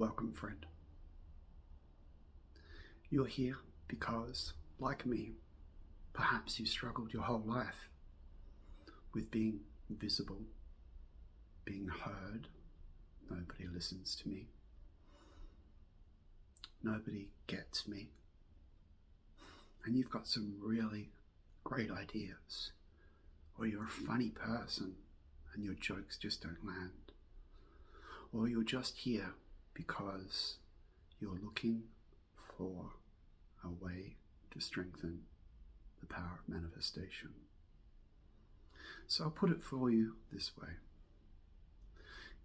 Welcome, friend. You're here because, like me, perhaps you struggled your whole life with being visible, being heard. Nobody listens to me. Nobody gets me. And you've got some really great ideas, or you're a funny person and your jokes just don't land, or you're just here because you're looking for a way to strengthen the power of manifestation. So I'll put it for you this way.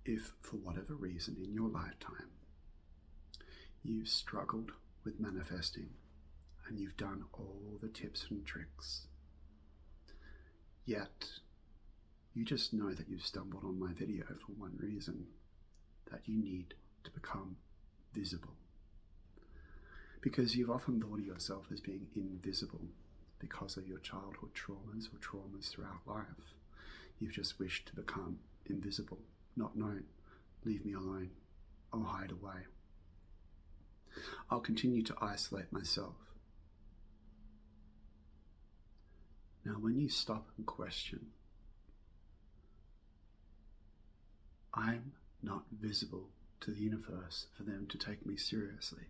If for whatever reason in your lifetime you've struggled with manifesting and you've done all the tips and tricks, yet you just know that you've stumbled on my video for one reason, that you need to become visible. Because you've often thought of yourself as being invisible because of your childhood traumas or traumas throughout life. You've just wished to become invisible, not known. Leave me alone. I'll hide away. I'll continue to isolate myself. Now, when you stop and question, I'm not visible to the universe for them to take me seriously.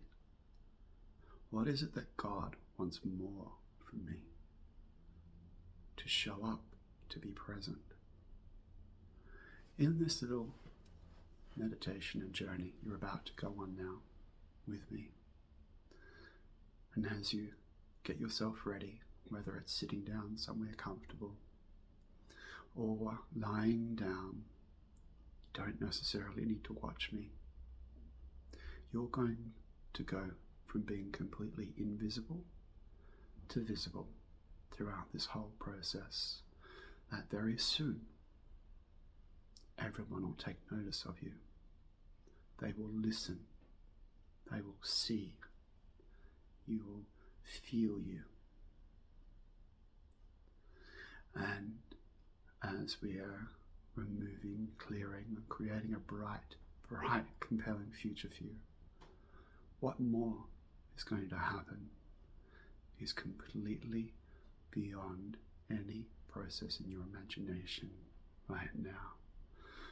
What is it that God wants more from me? To show up, to be present. In this little meditation and journey you're about to go on now with me, and as you get yourself ready, whether it's sitting down somewhere comfortable or lying down, you don't necessarily need to watch me. You're going to go from being completely invisible to visible throughout this whole process, that very soon everyone will take notice of you. They will listen. They will see. You will feel you. And as we are removing, clearing, and creating a bright, compelling future for you, what more is going to happen is completely beyond any process in your imagination right now.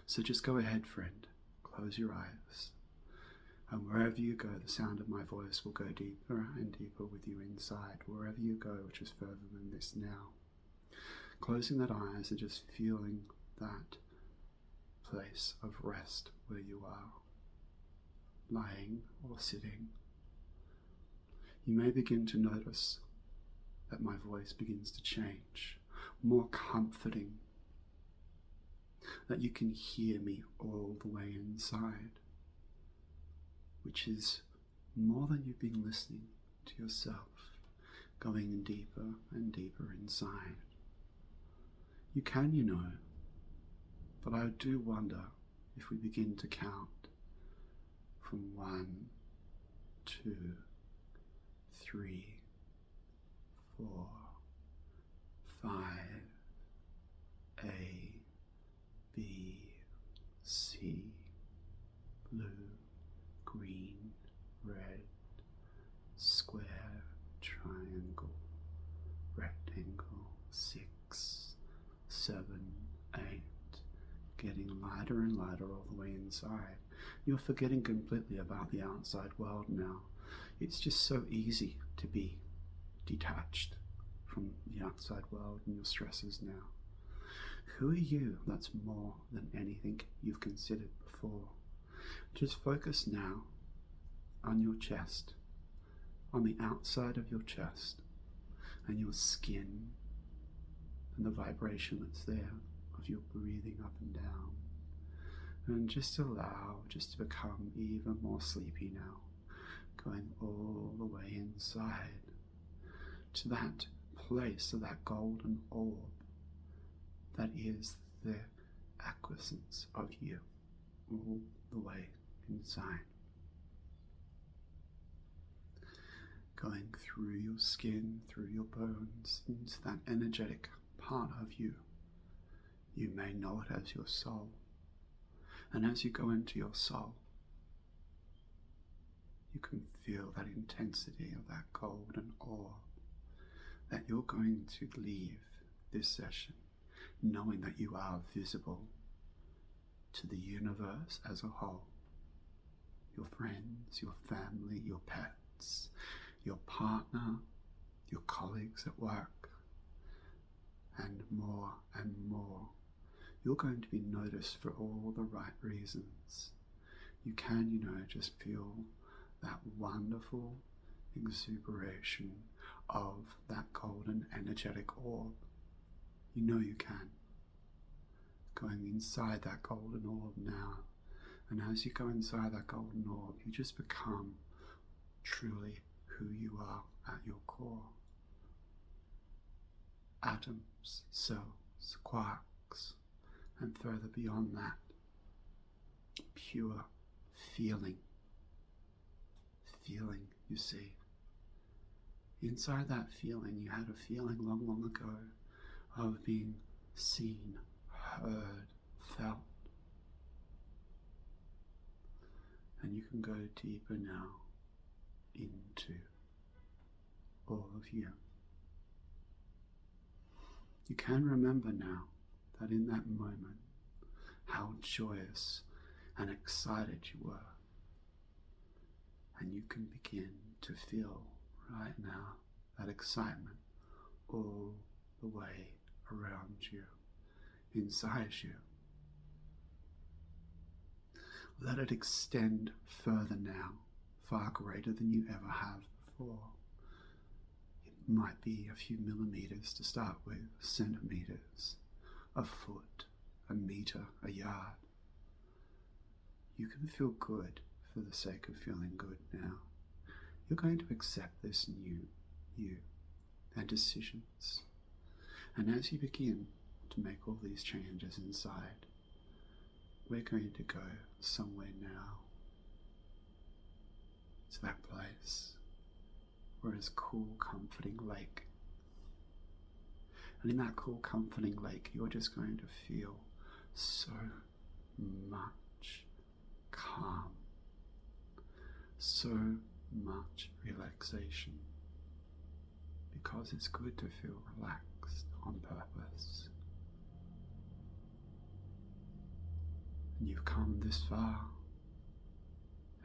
So just go ahead, friend, close your eyes, and wherever you go, the sound of my voice will go deeper and deeper with you inside, wherever you go, which is further than this now. Closing that eyes and just feeling that place of rest where you are, lying or sitting. You may begin to notice that my voice begins to change, more comforting, that you can hear me all the way inside, which is more than you've been listening to yourself, going deeper and deeper inside. You can, but I do wonder if we begin to count from 1, 2, 3, 4, 5, A, B, C, blue, green, red, square, triangle, rectangle, 6, 7, 8, getting lighter and lighter all the way inside. You're forgetting completely about the outside world now. It's just so easy to be detached from the outside world and your stresses now. Who are you? That's more than anything you've considered before. Just focus now on your chest, on the outside of your chest, and your skin, and the vibration that's there of your breathing up and down. And just allow just to become even more sleepy now, going all the way inside to that place of that golden orb that is the acquiescence of you all the way inside. Going through your skin, through your bones, into that energetic part of you. You may know it as your soul. And as you go into your soul, you can feel that intensity of that golden orb, that you're going to leave this session knowing that you are visible to the universe as a whole. Your friends, your family, your pets, your partner, your colleagues at work, and more and more. You're going to be noticed for all the right reasons. You can, just feel that wonderful exuberation of that golden energetic orb. You can. Going inside that golden orb now. And as you go inside that golden orb, you just become truly who you are at your core. Atoms, cells, quarks, and further beyond that, pure feeling, you see. Inside that feeling, you had a feeling long, long ago of being seen, heard, felt. And you can go deeper now into all of you. You can remember now that in that moment, how joyous and excited you were. And you can begin to feel right now that excitement all the way around you, inside you. Let it extend further now, far greater than you ever have before. It might be a few millimeters to start with, centimeters, a foot, a meter, a yard. You can feel good for the sake of feeling good now. You're going to accept this new you and decisions. And as you begin to make all these changes inside, we're going to go somewhere now to that place where it's cool, comforting lake. And in that cool, comforting lake, you're just going to feel so much calm, so much relaxation, because it's good to feel relaxed on purpose. And you've come this far,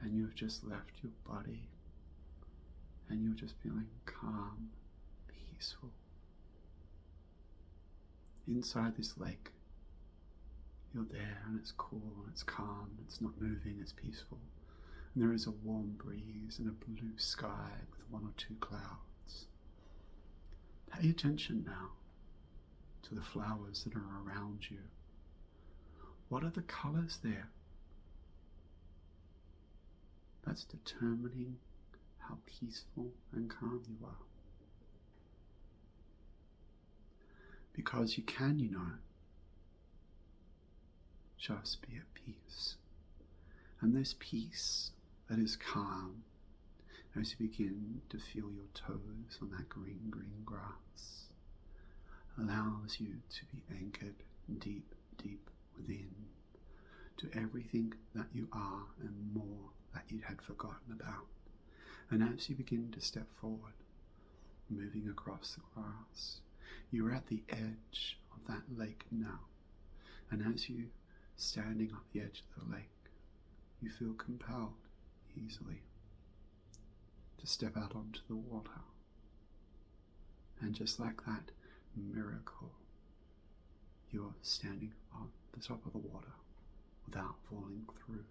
and you've just left your body, and you're just feeling calm, peaceful. Inside this lake, you're there, and it's cool, and it's calm, it's not moving, it's peaceful. And there is a warm breeze and a blue sky with one or two clouds. Pay attention now to the flowers that are around you. What are the colors there? That's determining how peaceful and calm you are. Because you can, just be at peace. And this peace that is calm, as you begin to feel your toes on that green, green grass, allows you to be anchored deep, deep within to everything that you are and more that you had forgotten about. And as you begin to step forward, moving across the grass, you're at the edge of that lake now. And as you standing up the edge of the lake, you feel compelled easily to step out onto the water. And just like that miracle, you're standing on the top of the water without falling through.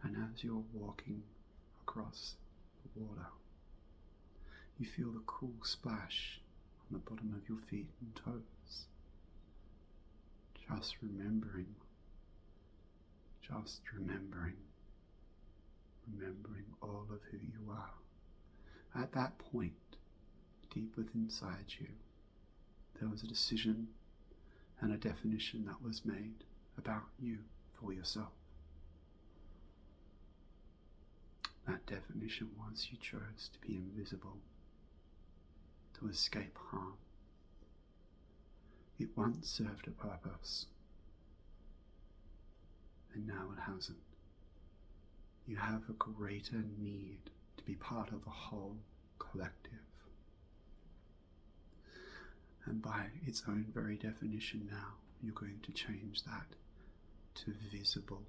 And as you're walking across the water, you feel the cool splash on the bottom of your feet and toes. Just remembering all of who you are. At that point, deep within inside you, there was a decision and a definition that was made about you for yourself. That definition was you chose to be invisible, to escape harm. It once served a purpose, and now it hasn't. you have a greater need to be part of the whole collective. And by its own very definition now, you're going to change that to visible.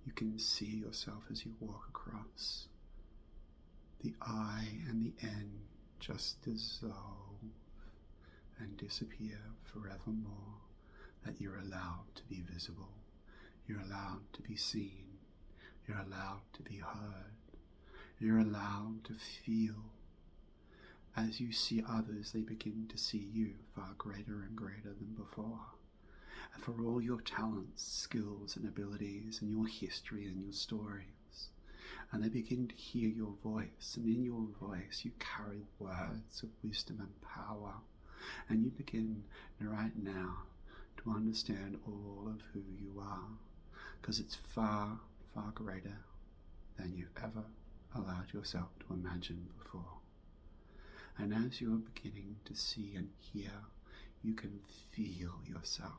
You can see yourself as you walk across. The I and the N just dissolve and disappear forevermore, that you're allowed to be visible. You're allowed to be seen. You're allowed to be heard. You're allowed to feel. As you see others, they begin to see you far greater and greater than before. And for all your talents, skills and abilities and your history and your stories, and they begin to hear your voice, and in your voice you carry words of wisdom and power, and you begin right now to understand all of who you are, because it's far, far greater than you've ever allowed yourself to imagine before. And as you're beginning to see and hear, you can feel yourself,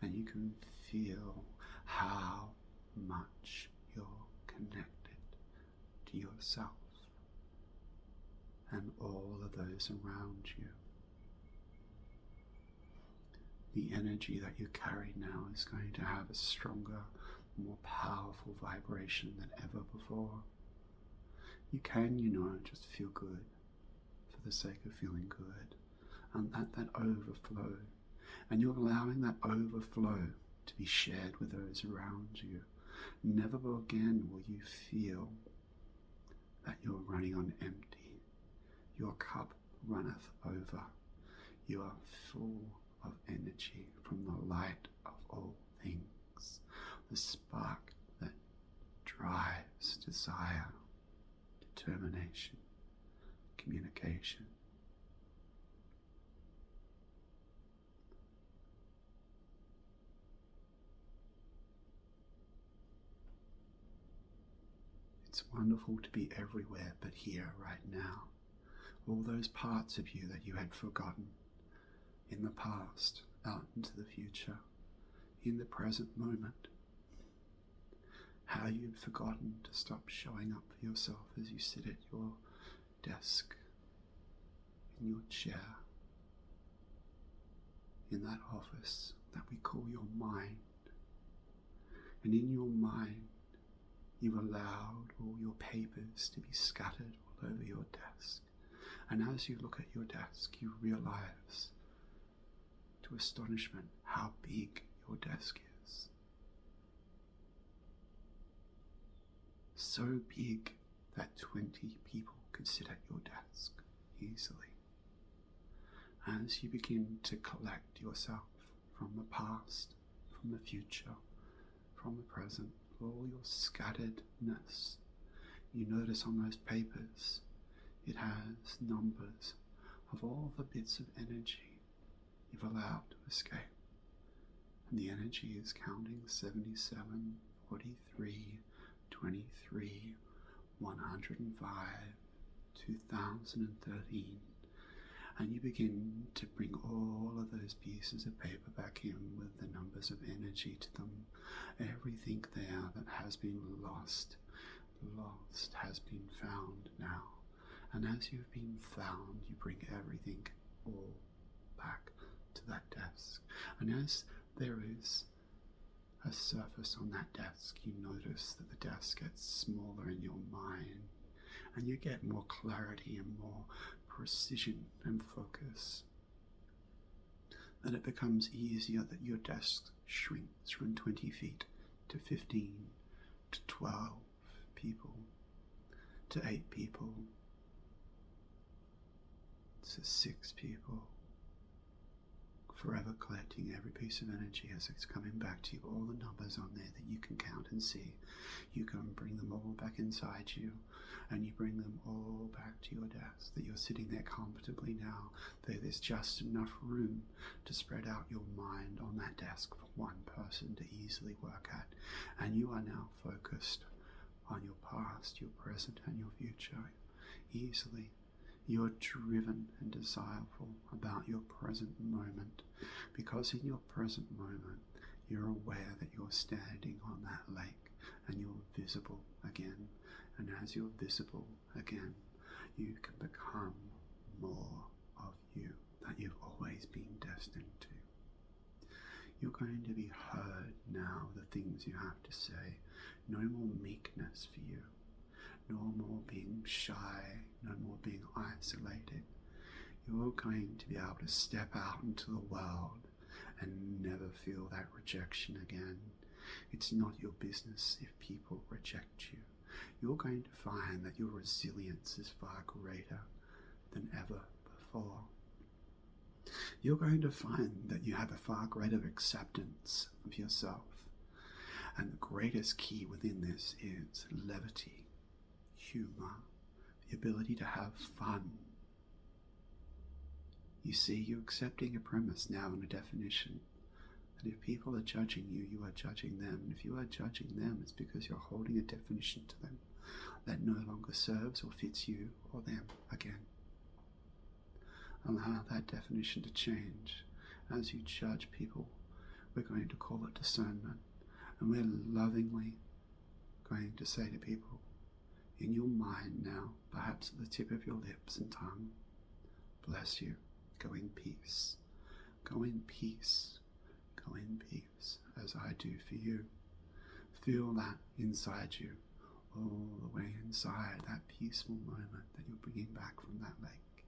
and you can feel how much you're connected to yourself and all of those around you. The energy that you carry now is going to have a stronger, more powerful vibration than ever before. You can, just feel good for the sake of feeling good, and that overflow. And you're allowing that overflow to be shared with those around you. Never again will you feel that you're running on empty. Your cup runneth over. You are full of energy from the light of all things, the spark that drives desire, determination, communication. It's wonderful to be everywhere but here right now. All those parts of you that you had forgotten in the past, out into the future, in the present moment. How you've forgotten to stop showing up for yourself as you sit at your desk, in your chair, in that office that we call your mind. And in your mind, you've allowed all your papers to be scattered all over your desk. And as you look at your desk, you realize, to astonishment, how big your desk is. So big that 20 people could sit at your desk easily. As you begin to collect yourself from the past, from the future, from the present, all your scatteredness, you notice on those papers it has numbers of all the bits of energy you've allowed to escape. And the energy is counting 77, 43, 23, 105, 2013. And you begin to bring all of those pieces of paper back in with the numbers of energy to them. Everything there that has been lost has been found now. And as you've been found, you bring everything all back to that desk. And as there is a surface on that desk, you notice that the desk gets smaller in your mind, and you get more clarity and more precision and focus. And it becomes easier that your desk shrinks from 20 feet to 15, to 12 people, to 8 people, to 6 people, forever collecting every piece of energy as it's coming back to you, all the numbers on there that you can count and see. You can bring them all back inside you, and you bring them all back to your desk, that you're sitting there comfortably now. There's just enough room to spread out your mind on that desk for one person to easily work at. And you are now focused on your past, your present, and your future easily. You're driven and desirable about your present moment, because in your present moment You're aware that you're standing on that lake and you're visible again. And as you're visible again, you can become more of you that you've always been destined to. You're going to be heard now, the things you have to say. No more meekness for you. No more being shy. No more being isolated. You're going to be able to step out into the world and never feel that rejection again. It's not your business if people reject you. You're going to find that your resilience is far greater than ever before. You're going to find that you have a far greater acceptance of yourself. And the greatest key within this is levity, humor, the ability to have fun. You see, you're accepting a premise now and a definition that if people are judging you, you are judging them. And if you are judging them, it's because you're holding a definition to them that no longer serves or fits you or them again. Allow that definition to change. As you judge people, we're going to call it discernment. And we're lovingly going to say to people, in your mind now, perhaps at the tip of your lips and tongue, bless you, go in peace, go in peace, go in peace, as I do for you. Feel that inside you, all the way inside, that peaceful moment that you're bringing back from that lake.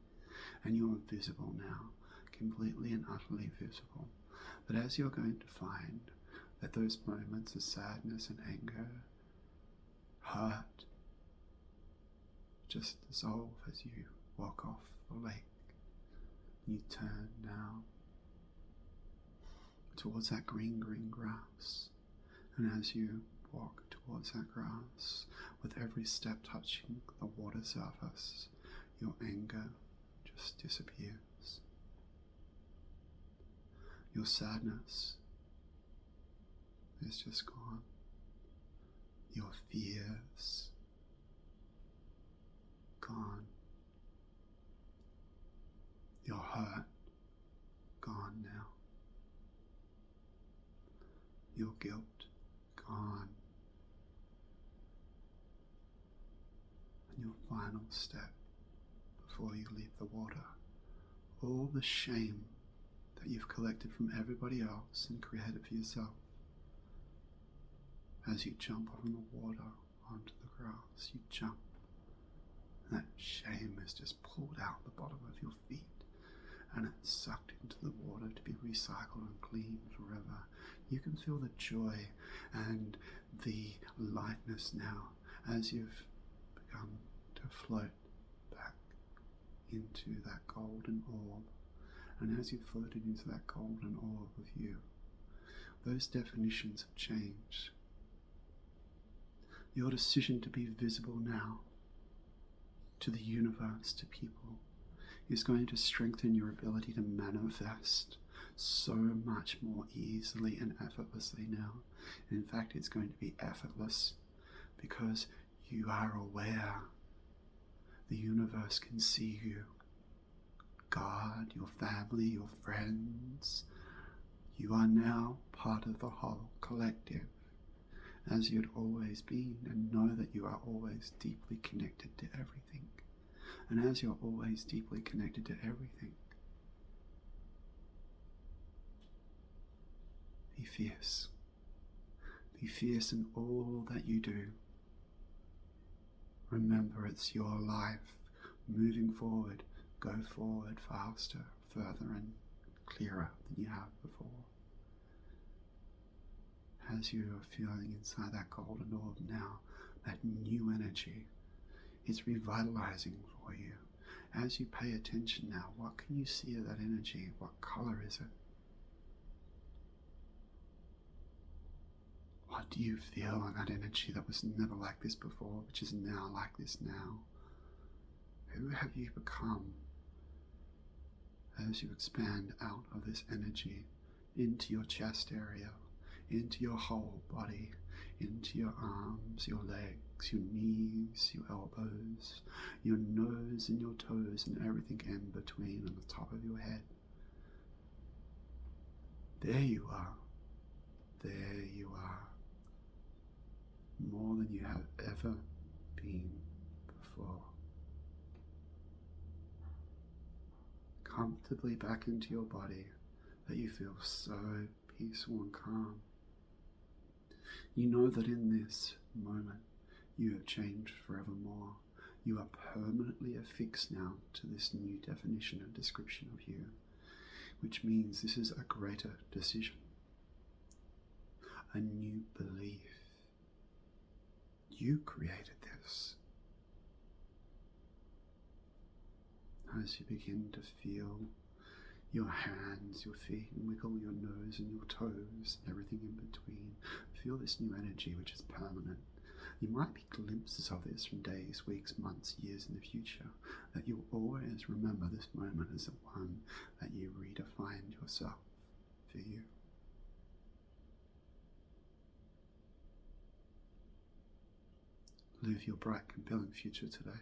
And you're visible now, completely and utterly visible. But as you're going to find that those moments of sadness and anger, hurt, just dissolve as you walk off the lake. You turn now towards that green grass. And as you walk towards that grass, with every step touching the water surface, your anger just disappears. Your sadness is just gone. Your fears gone. Your hurt gone now. Your guilt gone. And your final step before you leave the water, all the shame that you've collected from everybody else and created for yourself, as you jump from the water onto the grass, you jump, and that shame is just pulled out the bottom of your feet, and it's sucked into the water to be recycled and cleaned forever. You can feel the joy and the lightness now as you've begun to float back into that golden orb. And as you've floated into that golden orb of you, those definitions have changed. Your decision to be visible now to the universe, to people, is going to strengthen your ability to manifest so much more easily and effortlessly now. And in fact, it's going to be effortless because you are aware. The universe can see you. God, your family, your friends. You are now part of the whole collective, as you'd always been, and know that you are always deeply connected to everything. And as you're always deeply connected to everything, be fierce. Be fierce in all that you do. Remember, it's your life. Moving forward, go forward faster, further and clearer than you have before. As you are feeling inside that golden orb now, that new energy is revitalizing for you. As you pay attention now, what can you see of that energy? What color is it? What do you feel in that energy that was never like this before, which is now like this now? Who have you become as you expand out of this energy into your chest area, into your whole body, into your arms, your legs, your knees, your elbows, your nose and your toes and everything in between on the top of your head? There you are. more than you have ever been before. Comfortably back into your body, that you feel so peaceful and calm. You know that in this moment you have changed forevermore. You are permanently affixed now to this new definition and description of you, which means this is a greater decision, a new belief. You created this. As you begin to feel your hands, your feet, and wiggle your nose and your toes, and everything in between, feel this new energy which is permanent. You might be glimpses of this from days, weeks, months, years in the future, that you'll always remember this moment as the one that you redefined yourself for you. Live your bright, compelling future today.